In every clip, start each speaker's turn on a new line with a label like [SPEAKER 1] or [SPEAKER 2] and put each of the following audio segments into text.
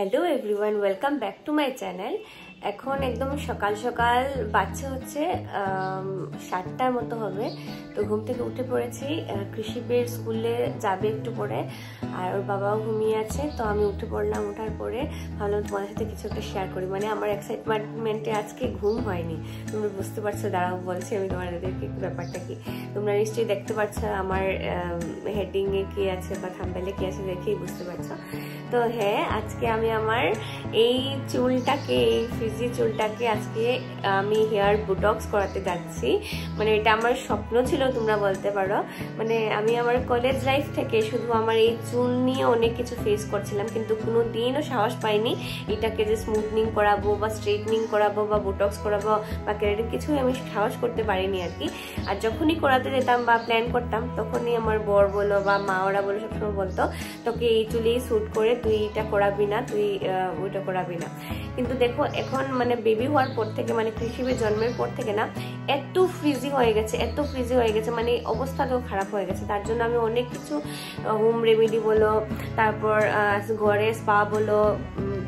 [SPEAKER 1] Hello everyone, welcome back to my channel. এখন একদম সকাল সকাল বাচ্চা হচ্ছে 7টার মতো হবে। তো ঘুম থেকে উঠে পড়েছি, কৃষিবের স্কুলে যাবে একটু পরে, আর ওর বাবাও ঘুমিয়ে আছে। তো আমি উঠে পড়লাম, ওঠার পরে ভাবলাম তোমাদের সাথে কিছু একটা শেয়ার করি। মানে আমার এক্সাইটমেন্টে আজকে ঘুম হয়নি, তোমরা বুঝতে পারছো। দাঁড়াও বলছি আমি তোমাদেরকে ব্যাপারটা কি। তোমরা নিশ্চয়ই দেখতে পাচ্ছ আমার হেডিংয়ে কি আছে বা থাম্বনেলে কি আছে, দেখেই বুঝতে পারছো। তো হ্যাঁ, আজকে আমি আমার এই চুলটাকে, এই ফ্রিজি চুলটাকে আজকে আমি হেয়ার বুটক্স করাতে যাচ্ছি। মানে এটা আমার স্বপ্ন ছিল তোমরা বলতে পারো। মানে আমি আমার কলেজ লাইফ থেকে শুধু আমার এই চুল নিয়ে অনেক কিছু ফেস করছিলাম, কিন্তু কোনো দিনও সাহস পাইনি এটাকে যে স্মুথনিং করাবো বা স্ট্রেটনিং করাবো বা বুটক্স করাবো বা কেরাটিন, কিছুই আমি সাহস করতে পারিনি আর কি। আর যখনই করাতে যেতাম বা প্ল্যান করতাম, তখনই আমার বর বলো বা মা ওরা বলো সবসময় বলতো তোকে এই চুলেই স্যুট করে, তুই এটা করাবি না, তুই ওইটা করাবি না। কিন্তু দেখো এখন মানে বেবি হওয়ার পর থেকে, মানে কৃষিবে জন্মের পর থেকে না এত ফ্রিজি হয়ে গেছে, এত ফ্রিজি হয়ে গেছে, মানে অবস্থাটাও খারাপ হয়ে গেছে। তার জন্য আমি অনেক কিছু হোম রেমেডি বলো, তারপর ঘরে স্পা বলো,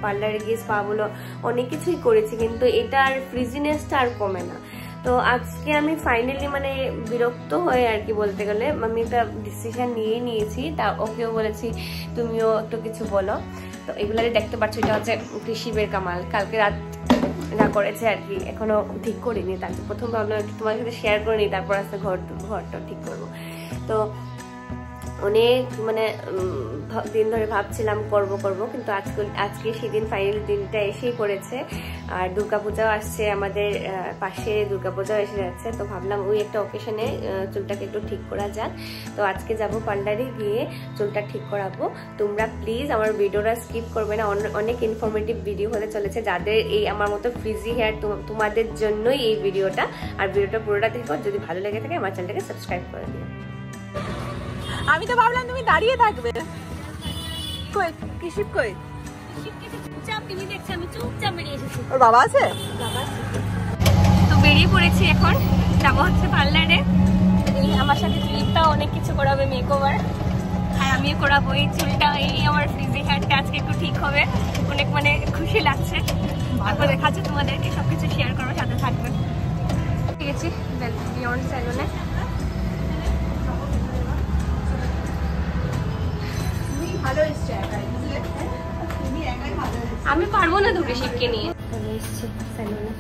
[SPEAKER 1] পার্লারে গিয়ে স্পা বলো, অনেক কিছুই করেছি, কিন্তু এটার ফ্রিজিনেসটা আর কমে না। তো আজকে আমি ফাইনালি মানে বিরক্ত হয়ে আর কি বলতে গেলে আমি একটা ডিসিশন নিয়ে নিয়েছি। তা ওকেও বলেছি তুমিও একটু কিছু বলো। তো এগুলারে দেখতে পাচ্ছ, এটা হচ্ছে কৃষিবের কামাল, কালকে রাত যা করেছে আর কি, এখনো ঠিক করিনি। তারপর প্রথম ভাবলাম একটু তোমার সাথে শেয়ার করে নিই, তারপর আস্তে ঘরটা ঠিক করবো। তো অনেক মানে দিন ধরে ভাবছিলাম করব, কিন্তু আজকে সেদিন ফাইনাল দিনটা এসেই পড়েছে। আর দুর্গাপূজাও আসছে, আমাদের পাশে দুর্গাপূজাও এসে যাচ্ছে। তো ভাবলাম ওই একটা অকেশনে চুলটাকে একটু ঠিক করা যাক। তো আজকে যাব পার্লারে, গিয়ে চুলটা ঠিক করাবো। তোমরা প্লিজ আমার ভিডিওটা স্কিপ করবে না, অনেক ইনফরমেটিভ ভিডিও হতে চলেছে। যাদের এই আমার মতো ফ্রিজি হেয়ার, তোমাদের জন্যই এই ভিডিওটা। আর ভিডিওটা পুরোটা দেখো, যদি ভালো লেগে থাকে আমার চ্যানেলটাকে সাবস্ক্রাইব করে দিও।
[SPEAKER 2] আমি তো ভাবলাম তুমি দাঁড়িয়ে থাকবে। কই কৃষিব কই?
[SPEAKER 1] চুপচাপ টিভি দেখছে, আমি চুপচাপ বেরিয়ে এসেছি।
[SPEAKER 2] ওর বাবা আছে?
[SPEAKER 1] তো বেরিয়ে পড়েছি, এখন যাবো হচ্ছে পার্লারে। আমার সাথে দিলীপটা অনেক কিছু করাবে, মেকওভার, আর আমিও করাবো এই চুলটা। এই আমার ফ্রিজি হেয়ারটা আজকে একটু ঠিক হবে, অনেক মানে খুশি লাগছে। তারপর দেখাচ্ছে তোমাদেরকে, সবকিছু শেয়ার করবো, সাথে থাকবে। ঠিক আছে, বিয়ন্ড স্যালুনে। আমি পারবো না দুটো শিবকে নিয়ে। চলে এসেছি স্যালুনে।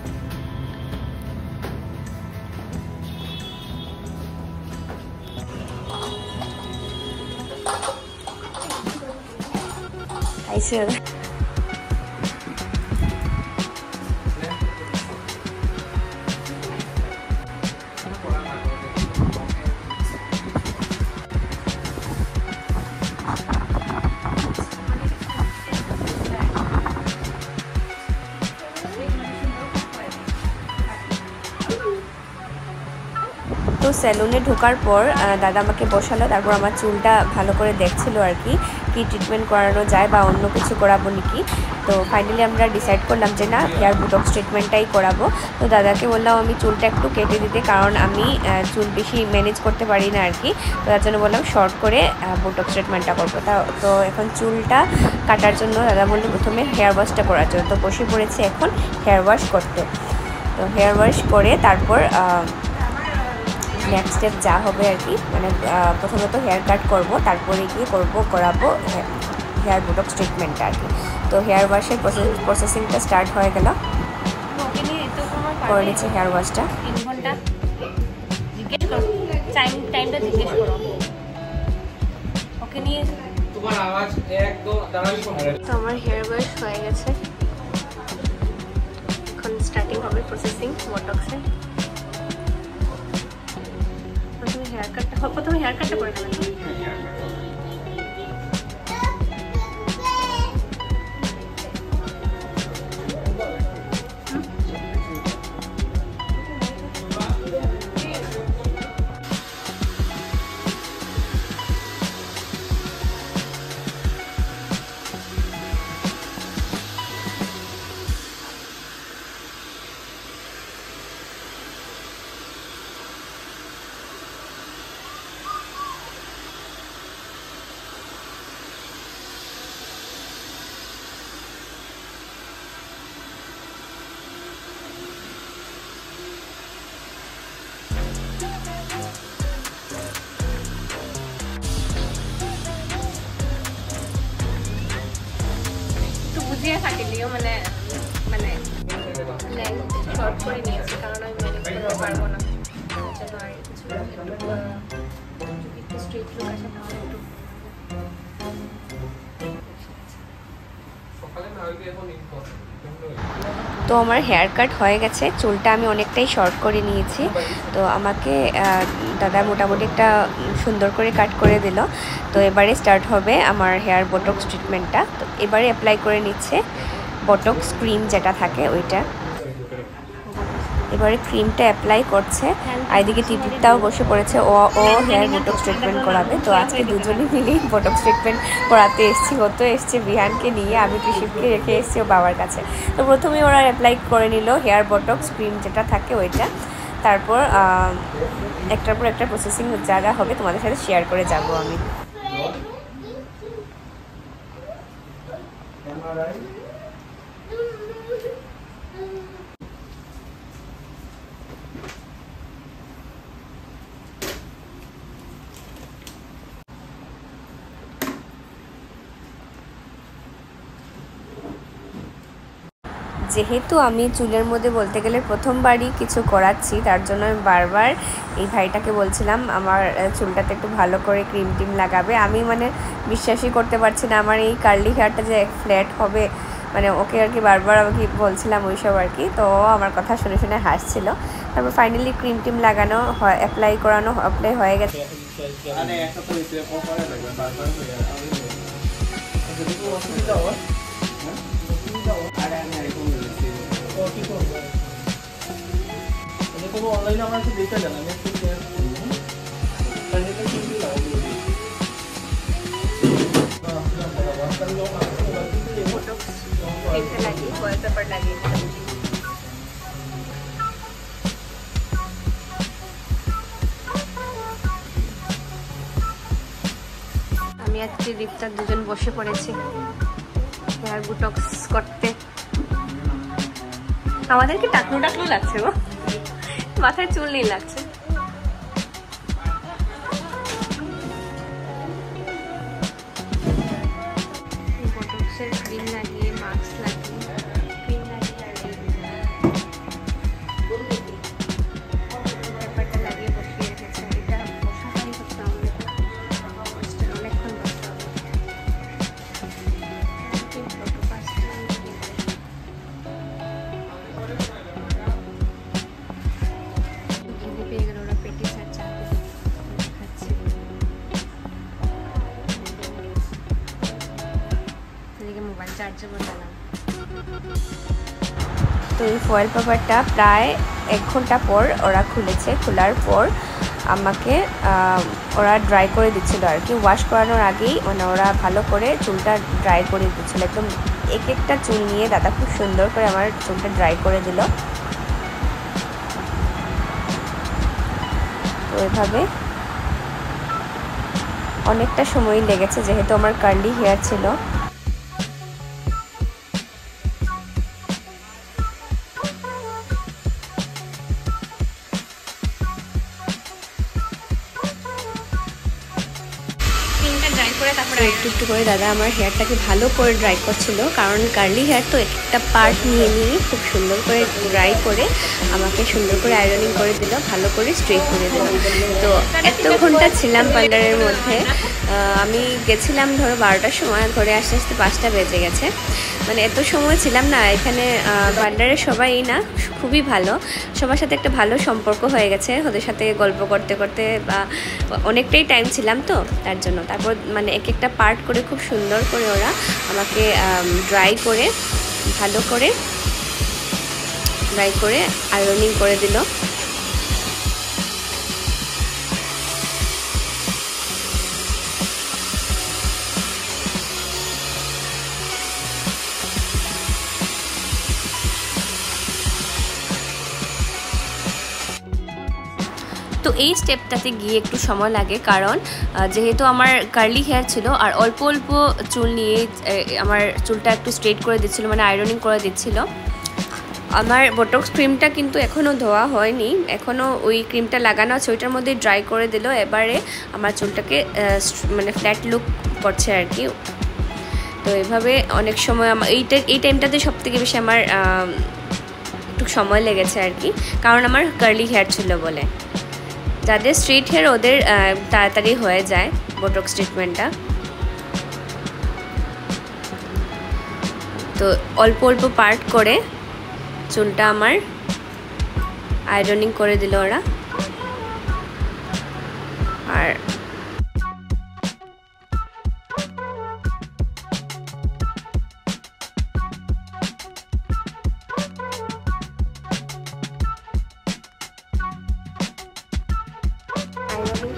[SPEAKER 1] আইসে তো স্যালুনে ঢোকার পর দাদা আমাকে বসালো, তারপর আমার চুলটা ভালো করে দেখছিল আর কি, কি ট্রিটমেন্ট করানো যায় বা অন্য কিছু করাবো নাকি। তো ফাইনালি আমরা ডিসাইড করলাম যে না, হেয়ার বুটক্স ট্রিটমেন্টটাই করাবো। তো দাদাকে বললাম আমি চুলটা একটু কেটে দিতে, কারণ আমি চুল বেশি ম্যানেজ করতে পারি না আর কি। তো তার জন্য বললাম শর্ট করে বুটক্স ট্রিটমেন্টটা করবো। তো এখন চুলটা কাটার জন্য দাদা বললো প্রথমে হেয়ার ওয়াশটা করার জন্য। তো বসে পড়েছে এখন হেয়ার ওয়াশ করতে। তো হেয়ার ওয়াশ করে তারপর নেক্সট স্টেপ যা হবে আর কি, মানে প্রথমত হেয়ার কাট করব, তারপরে গিয়ে করাবো হেয়ার বুটক্স ট্রিটমেন্টটা আর কি। তো হেয়ার ওয়াশের প্রসেসিংটা স্টার্ট হয়ে গেল, করে নিচ্ছে হেয়ার ওয়াশটা। 3 ঘন্টা জিজ্ঞেস করো, টাইমটা জিজ্ঞেস করো ওকে নিয়ে। তোমার আওয়াজ একদম দাঁড়াই শোনা। তো আমার হেয়ার ওয়াশ হয়ে গেছে, এখন স্টার্টিং হবে প্রসেসিং বুটক্সের। প্রথমে হেয়ার কাটটা করে নেবেন। দিয়ে কাটিলেও মানে মানে লেন্থ শর্ট করে নিয়েছি, কারণ আমি ম্যানেজ করতে পারবো না। যেন আর কিছু একটু স্ট্রেট লুক আসে তাহলে একটু তো আমার হেয়ার কাট হয়ে গেছে, চুলটা আমি অনেকটাই শর্ট করে নিয়েছি। তো আমাকে দাদা মোটামুটি একটা সুন্দর করে কাট করে দিল। তো এবারে স্টার্ট হবে আমার হেয়ার বোটক্স ট্রিটমেন্টটা। তো এবারে অ্যাপ্লাই করে নিচ্ছে বোটক্স ক্রিম যেটা থাকে ওইটা। এবারে ক্রিমটা অ্যাপ্লাই করছে, আর এদিকে টিপিটাও বসে পড়েছে, ও হেয়ার বোটক্স ট্রিটমেন্ট করাবে। তো আজকে দুজনে মিলেই বোটক্স ট্রিটমেন্ট করাতে এসেছি। ও তো এসছে বিহানকে নিয়ে, আমি কৃষিপকে রেখে এসেছি ও বাবার কাছে। তো প্রথমে ওরা অ্যাপ্লাই করে নিল হেয়ার বোটক্স ক্রিম যেটা থাকে ওইটা। তারপর একটার পর একটা প্রসেসিং যারা হবে তোমাদের সাথে শেয়ার করে যাব আমি। যেহেতু আমি চুলের মধ্যে বলতে গেলে প্রথমবারই কিছু করাচ্ছি, তার জন্য আমি বারবার এই ভাইটাকে বলছিলাম আমার চুলটাতে একটু ভালো করে ক্রিম টিম লাগাবে। আমি মানে বিশ্বাসই করতে পারছি না আমার এই কার্লি হেয়ারটা যে ফ্ল্যাট হবে, মানে ওকে আর কি বারবার আমাকে বলছিলাম ওইসব আর কি। তো আমার কথা শুনে শুনে হাসছিল। তারপর ফাইনালি ক্রিম টিম লাগানো হয়, অ্যাপ্লাই হয়ে গেছে।
[SPEAKER 3] অনলাইনে আমার একটু দেখে জানা আমি একটু
[SPEAKER 1] আমি আজকে দীপ্তার দুজন বসে পড়েছি হেয়ার বোটক্স করতে। আমাদেরকে টাকলু টাকলু লাগছে গো, মাথায় চুল নেই লাগছে। বোটক্সের ক্রিম লাগিয়ে, মাস্ক লাগিয়ে, ক্রিম লাগিয়ে আর পেপারটা লাগিয়ে বসিয়ে রেখেছে। এটা বসাতেই হচ্ছে আমাদের, অনেকক্ষণ বসতে হবে। তো এই ফয়েল পেপারটা প্রায় 1 ঘন্টা পর ওরা খুলেছে। খোলার পর আমাকে ওরা ড্রাই করে দিচ্ছিল আর কি, ওয়াশ করানোর আগেই মানে ওরা ভালো করে চুলটা ড্রাই করে দিচ্ছিল। একদম একটা চুল নিয়ে দাদা খুব সুন্দর করে আমার চুলটা ড্রাই করে দিল। তো এভাবে অনেকটা সময় লেগেছে যেহেতু আমার কার্লি হেয়ার ছিল। একটু একটু করে দাদা আমার হেয়ারটাকে ভালো করে ড্রাই করছিল, কারণ কার্লি হেয়ার তো একটা পার্ট নিয়ে খুব সুন্দর করে ড্রাই করে আমাকে সুন্দর করে আয়রনিং করে দিল, ভালো করে স্ট্রেট করে দিল। তো এত ঘন্টা ছিলাম পার্লারের মধ্যে। আমি গেছিলাম ধরো 12টার সময়, ঘরে আস্তে আস্তে 5টা বেজে গেছে। মানে এত সময় ছিলাম না এখানে। পার্লারের সবাই না খুবই ভালো, সবার সাথে একটা ভালো সম্পর্ক হয়ে গেছে, ওদের সাথে গল্প করতে করতে বা অনেকটাই টাইম ছিলাম তো তার জন্য। তারপর মানে একটা পার্ট করে খুব সুন্দর করে ওরা আমাকে ড্রাই করে ভালো করে আয়রনিং করে দিল। তো এই স্টেপটাতে গিয়ে একটু সময় লাগে, কারণ যেহেতু আমার কার্লি হেয়ার ছিল আর অল্প অল্প চুল নিয়ে আমার চুলটা একটু স্ট্রেট করে দিচ্ছিল, মানে আয়রনিং করে দিচ্ছিল। আমার বোটক্স ক্রিমটা কিন্তু এখনও ধোয়া হয়নি, এখনও ওই ক্রিমটা লাগানো আছে, ওইটার মধ্যে ড্রাই করে দিল। এবারে আমার চুলটাকে মানে ফ্ল্যাট লুক করছে আর কি। তো এভাবে অনেক সময় আমার এই টাইমটাতে সবথেকে বেশি আমার একটু সময় লেগেছে আর কি, কারণ আমার কার্লি হেয়ার ছিল বলে। যাদের স্ট্রেট হেয়ার ওদের তাড়াতাড়ি হয়ে যায় বোটক্স ট্রিটমেন্টটা। তো অল্প অল্প পার্ট করে চুলটা আমার আয়রনিং করে দিল ওরা। আর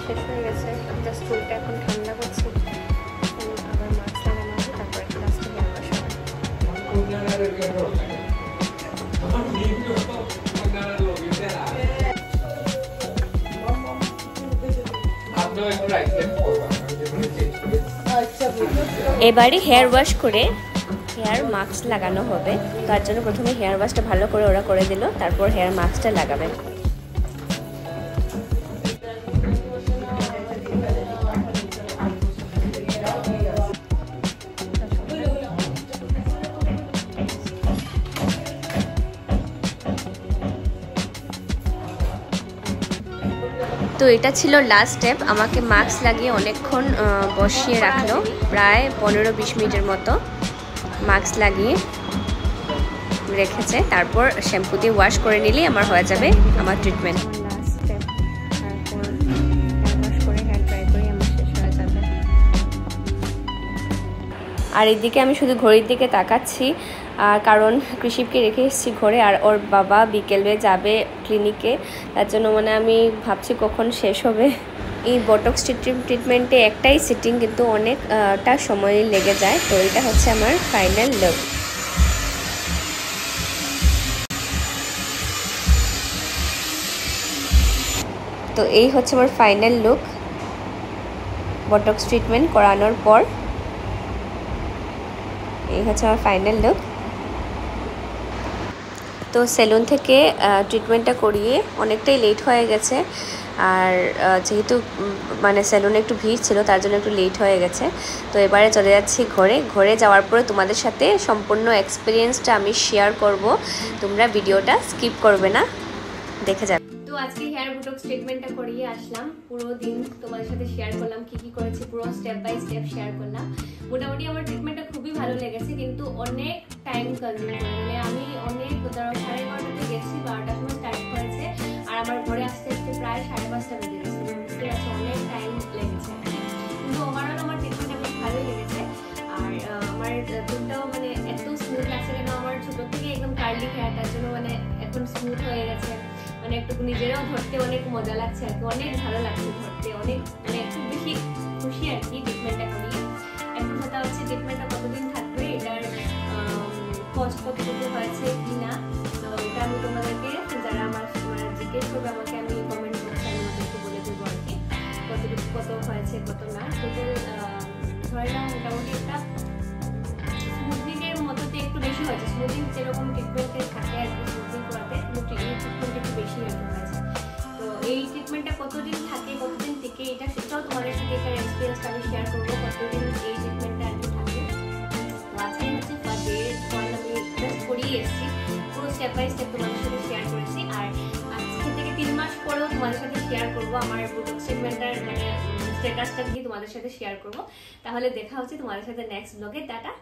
[SPEAKER 1] শেষ হয়ে গেছে, জাস্ট চুলটা এখন ঠান্ডা করছি, আবার মাস্ক লাগানো হবে, তারপরে লাস্টে হেয়ার ওয়াশ হবে। এবারে হেয়ার ওয়াশ করে হেয়ার মাস্ক লাগানো হবে। তার জন্য প্রথমে হেয়ার ওয়াশটা ভালো করে ওরা করে দিল, তারপর হেয়ার মাস্কটা লাগাবে। তো এটা ছিল লাস্ট স্টেপ। আমাকে মাস্ক লাগিয়ে অনেকক্ষণ বসিয়ে রাখলো, প্রায় 15-20 মিনিটের মতো মাস্ক লাগিয়ে রেখেছে। তারপর শ্যাম্পু দিয়ে ওয়াশ করে নিলেই আমার হয়ে যাবে আমার ট্রিটমেন্ট। লাস্ট স্টেপ, তারপর হেয়ার ওয়াশ করে হেয়ার ড্রাই করে আমার শেষ হয়ে যাবে। আর এদিকে আমি শুধু ঘড়ির দিকে তাকাচ্ছি, কারণ কৃষিপকে রেখে এসেছি ঘরে, আর ওর বাবা বিকেলে যাবে ক্লিনিকে। তার জন্য মানে আমি ভাবছি কখন শেষ হবে। এই বটক্স ট্রিটমেন্টে একটাই সিটিং কিন্তু অনেকটা সময় লেগে যায়। তো এটা হচ্ছে আমার ফাইনাল লুক। তো এই হচ্ছে আমার ফাইনাল লুক বটক্স ট্রিটমেন্ট করানোর পর। এই হচ্ছে আমার ফাইনাল লুক। তো সেলুন থেকে ট্রিটমেন্টটা করিয়ে অনেকটাই লেট হয়ে গেছে, আর যেহেতু মানে সেলুনে একটু ভিড় ছিল তার জন্য একটু লেট হয়ে গেছে। তো এবারে চলে যাচ্ছি ঘরে যাওয়ার পরে তোমাদের সাথে সম্পূর্ণ এক্সপিরিয়েন্সটা আমি শেয়ার করব। তোমরা ভিডিওটা স্কিপ করবে না, দেখে যাবে। তো আজকে হেয়ার বোটক্স ট্রিটমেন্টটা করিয়ে আসলাম, পুরো দিন তোমাদের সাথে শেয়ার করলাম কি কি করেছি, পুরো স্টেপ বাই স্টেপ শেয়ার করলাম। মোটামুটি আমার ট্রিটমেন্টটা খুবই ভালো লেগেছে, কিন্তু অনেক টাইম কনজিউম, মানে আমি অনেক 11:30 গেছি, 12টার সময় স্টার্ট করেছে, আর আমার ঘরে আসতে আসতে প্রায় 5:30 বেজে গেছে। বুঝতে পারছি অনেক টাইম লেগেছে, কিন্তু ওভারঅল আমার ট্রিটমেন্টটা বেশ ভালোই লেগেছে। আর আমার চুলটাও মানে এত স্মুথ লাগছে, কেন আমার ছোট থেকে একদম কার্লি হেয়ার, তার জন্য মানে এখন স্মুথ হয়ে গেছে, মানে একটু নিজেরাও ধরতে অনেক মজা লাগছে আর কি, অনেক ভালো লাগছে ধরতে, অনেক মানে খুব বেশি খুশি আর কি ট্রিটমেন্টটা করিয়ে। এখন কথা হচ্ছে ট্রিটমেন্টটা কতদিন থাকবে, এটার কষ্ট কতটুকু হয়েছে কি না, তো এটা আমি তোমাদেরকে যারা আমার জিজ্ঞেস করবে আমাকে, আমি কমেন্ট বক্সে আমি আমাদেরকে বলে দেবো আর কি কতটুকু কত হয়েছে কত না। টোটাল ধরে নাও মোটামুটি একটা স্মুথনিংয়ের মতোতে একটু বেশি হয়েছে, স্মুথনিং যেরকম ট্রিটমেন্টে থাকে আর কি, স্মুথনিং করাতে ট্রিটমেন্ট একটু বেশি হয়েছে। তো এই ট্রিটমেন্টটা কতদিন থাকে, কতদিন থেকে, সেটাও তোমাদের সাথে একটা এক্সপিরিয়েন্সটা আমি শেয়ার করবো, কতদিন এই ট্রিটমেন্টটা আর কি থাকে। তো আজকে হচ্ছে ফার্স্ট ডে, আমি জাস্ট করিয়ে এসেছি, পুরো স্টেপ বাই স্টেপ তোমাদের সাথে শেয়ার করেছি। আর আজকে থেকে 3 মাস পরেও তোমাদের সাথে শেয়ার করবো আমার বোটক্স ট্রিটমেন্টটার মানে স্ট্যাটাসটা দিয়ে তোমাদের সাথে শেয়ার করবো। তাহলে দেখা হচ্ছে তোমাদের সাথে নেক্সট ব্লগে। টাটা।